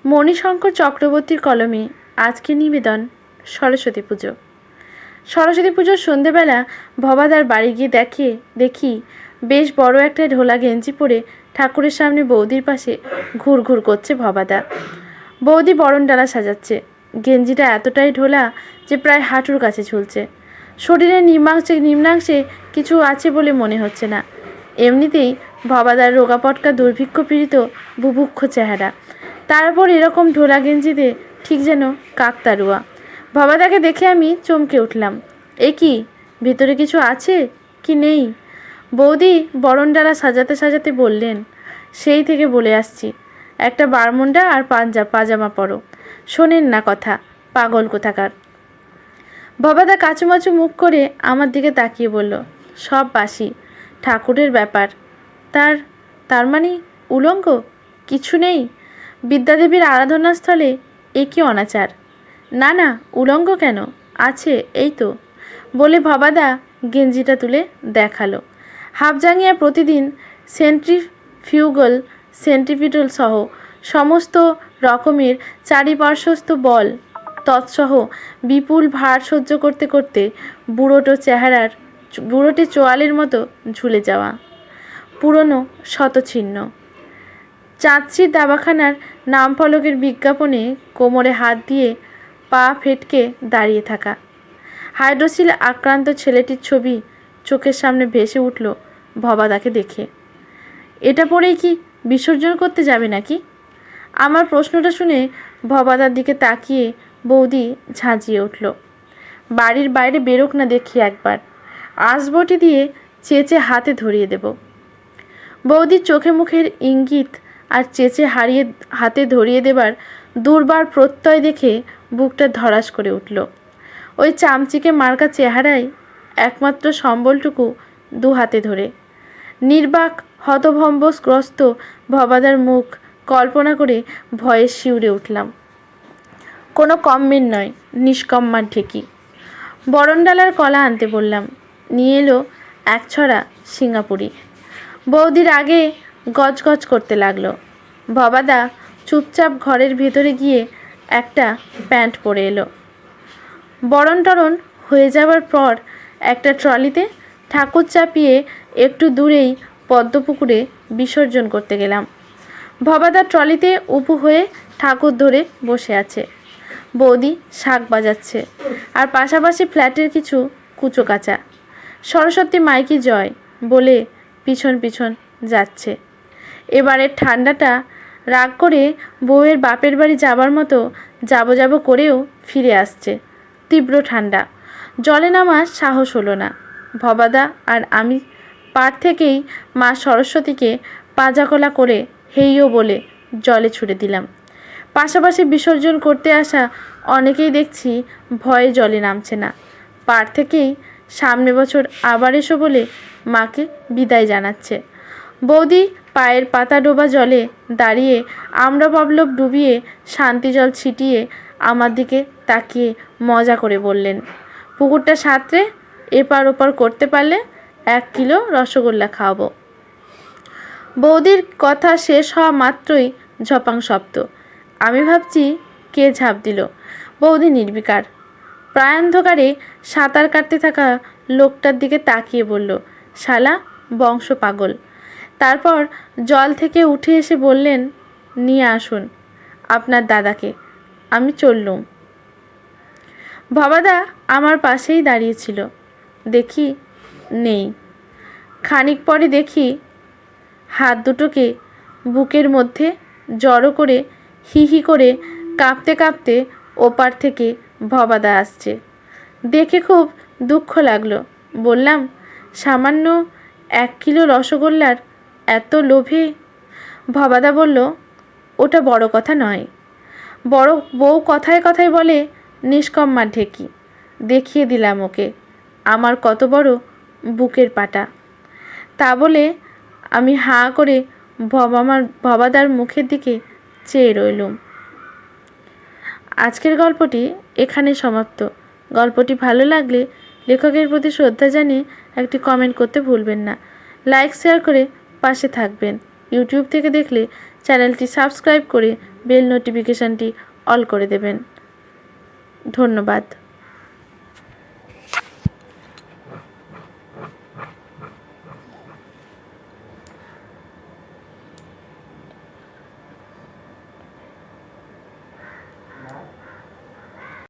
মণিশঙ্কর চক্রবর্তীর কলমে আজকে নিবেদন সরস্বতী পুজো। সরস্বতী পুজোর সন্ধেবেলা ভবাদার বাড়ি গিয়ে দেখি বেশ বড় একটা ঢোলা গেঞ্জি পরে ঠাকুরের সামনে বৌদির পাশে ঘুরঘুর করছে ভবাদা। বৌদি বরণডালা সাজাচ্ছে। গেঞ্জিটা এতটাই ঢোলা যে প্রায় হাঁটুর কাছে ঝুলছে। শরীরের নিম্নাংশে কিছু আছে বলে মনে হচ্ছে না। এমনিতেই ভবাদার রোগাপটকা দুর্ভিক্ষ পীড়িত বুভুক্ষ চেহারা, তারপর এরকম ঢোলা গেঞ্জিতে ঠিক যেন কাকতারুয়া। ভবাদাকে দেখে আমি চমকে উঠলাম। এ কি, ভিতরে কিছু আছে কি নেই? বৌদি বরণডালা সাজাতে সাজাতে বললেন, সেই থেকে বলে আসছি, একটা বারমুন্ডা আর পাজামা পরো। শোনেন না কথা, পাগল কোথাকার। ভবাদা কাচুমাচু মুখ করে আমার দিকে তাকিয়ে বলল, সব বাসি, ঠাকুরের ব্যাপার। তার মানে উলঙ্গ কিছু নেই? বিদ্যাদেবীর আরাধনাস্থলে এ কি অনাচার? না না, উলঙ্গ কেন, আছে এই তো, বলে ভবাদা গেঞ্জিটা তুলে দেখালো। হাফজাঙ্গিয়া প্রতিদিন সেন্ট্রিপিটাল সহ সমস্ত রকমের চারিপার্শ্বস্থ বল তৎসহ বিপুল ভার সহ্য করতে করতে বুড়োটে চোয়ালের মতো ঝুলে যাওয়া, পুরনো শতছিন্ন। চাঁদশির দাবাখানার নামফলকের বিজ্ঞাপনে কোমরে হাত দিয়ে পা ফেটকে দাঁড়িয়ে থাকা হাইড্রোসিল আক্রান্ত ছেলেটির ছবি চোখের সামনে ভেসে উঠল ভবাদাকে দেখে। এটা পরেই কি বিসর্জন করতে যাবে নাকি? আমার প্রশ্নটা শুনে ভবাদার দিকে তাকিয়ে বৌদি ঝাঁঝিয়ে উঠল। বাড়ির বাইরে বেরোক না দেখি একবার, আঁশবটি দিয়ে চেঁচে হাতে ধরিয়ে দেব। বৌদির চোখে মুখের ইঙ্গিত আর চেঁচে হাতে ধরিয়ে দেবার দুর্বার প্রত্যয় দেখে বুকটা ধরাস করে উঠল। ওই চামচিকে মার্কা চেহারায় একমাত্র সম্বলটুকু দু হাতে ধরে নির্বাক হতভম্বগ্রস্ত ভবাদার মুখ কল্পনা করে ভয়ে শিউরে উঠলাম। কোনো কমমের নয়, নিষ্কম্মার ঢেকি। বরণডালার কলা আনতে বললাম, নিয়ে এলো এক ছড়া সিঙ্গাপুরি। বৌদির আগে গজগজ করতে লাগলো। ভবাদা চুপচাপ ঘরের ভেতরে গিয়ে একটা প্যান্ট পরে এলো। বরণ টরণ হয়ে যাবার পর একটা ট্রলিতে ঠাকুর চাপিয়ে একটু দূরেই পদ্মপুকুরে বিসর্জন করতে গেলাম। ভবাদা ট্রলিতে উপুু হয়ে ঠাকুর ধরে বসে আছে। বৌদি শাঁখ বাজাচ্ছে, আর পাশাপাশি ফ্ল্যাটের কিছু কুচো কাচা সরস্বতী মাইকি জয় বলে পিছন পিছন যাচ্ছে। এবারের ঠান্ডাটা রাগ করে বউয়ের বাপের বাড়ি যাবার মতো যাব করেও ফিরে আসছে। তীব্র ঠান্ডা, জলে নামার সাহস হলো না। ভবাদা আর আমি পাড় থেকেই মা সরস্বতীকে পাজাকলা করে হেইও বলে জলে ছুড়ে দিলাম। পাশাপাশি বিসর্জন করতে আসা অনেকেই দেখছি ভয়ে জলে নামছে না। পাড় থেকেই সামনে বছর আবার এসো বলে মাকে বিদায় জানাচ্ছে। বৌদি পায়ের পাতা ডোবা জলে দাঁড়িয়ে আমরা পবলব ডুবিয়ে শান্তি জল ছিটিয়ে আমার দিকে তাকিয়ে মজা করে বললেন, পুকুরটা সাঁতরে এপার ওপার করতে পারলে 1 কিলো রসগোল্লা খাওয়াবো। বৌদির কথা শেষ হওয়া মাত্রই ঝপাং শব্দ। আমি ভাবছি কে ঝাঁপ দিল। বৌদি নির্বিকার প্রায়ান্ধকারে সাঁতার কাটতে থাকা লোকটার দিকে তাকিয়ে বলল, শালা বংশ পাগল। তারপর জল থেকে উঠে এসে বললেন, নিয়ে আসুন আপনার দাদাকে। আমি চললুম। ভবাদা আমার পাশেই দাঁড়িয়েছিল। দেখি নেই। খানিক পরে দেখি হাত দুটোকে বুকের মধ্যে জড়ো করে হি হি করে কাঁপতে কাঁপতে ওপার থেকে ভবাদা আসছে। দেখে খুব দুঃখ লাগলো। বললাম, সামান্য 1 কিলো রসগোল্লার এত লোভে? ভবাদা বলল, ওটা বড় কথা নয়। বড় বউ কথায় কথায় বলে নিষ্কম্মার ঢেকি। দেখিয়ে দিলাম ওকে আমার কত বড় বুকের পাটা। তা বলে আমি হাঁ করে ভবাদার মুখের দিকে চেয়ে রইলুম। আজকের গল্পটি এখানে সমাপ্ত। গল্পটি ভালো লাগলে লেখকের প্রতি শ্রদ্ধা জানিয়ে একটি কমেন্ট করতে ভুলবেন না। লাইক শেয়ার করে পাশে থাকবেন। ইউটিউব থেকে দেখলে চ্যানেলটি সাবস্ক্রাইব করে বেল নোটিফিকেশানটি অল করে দেবেন। ধন্যবাদ।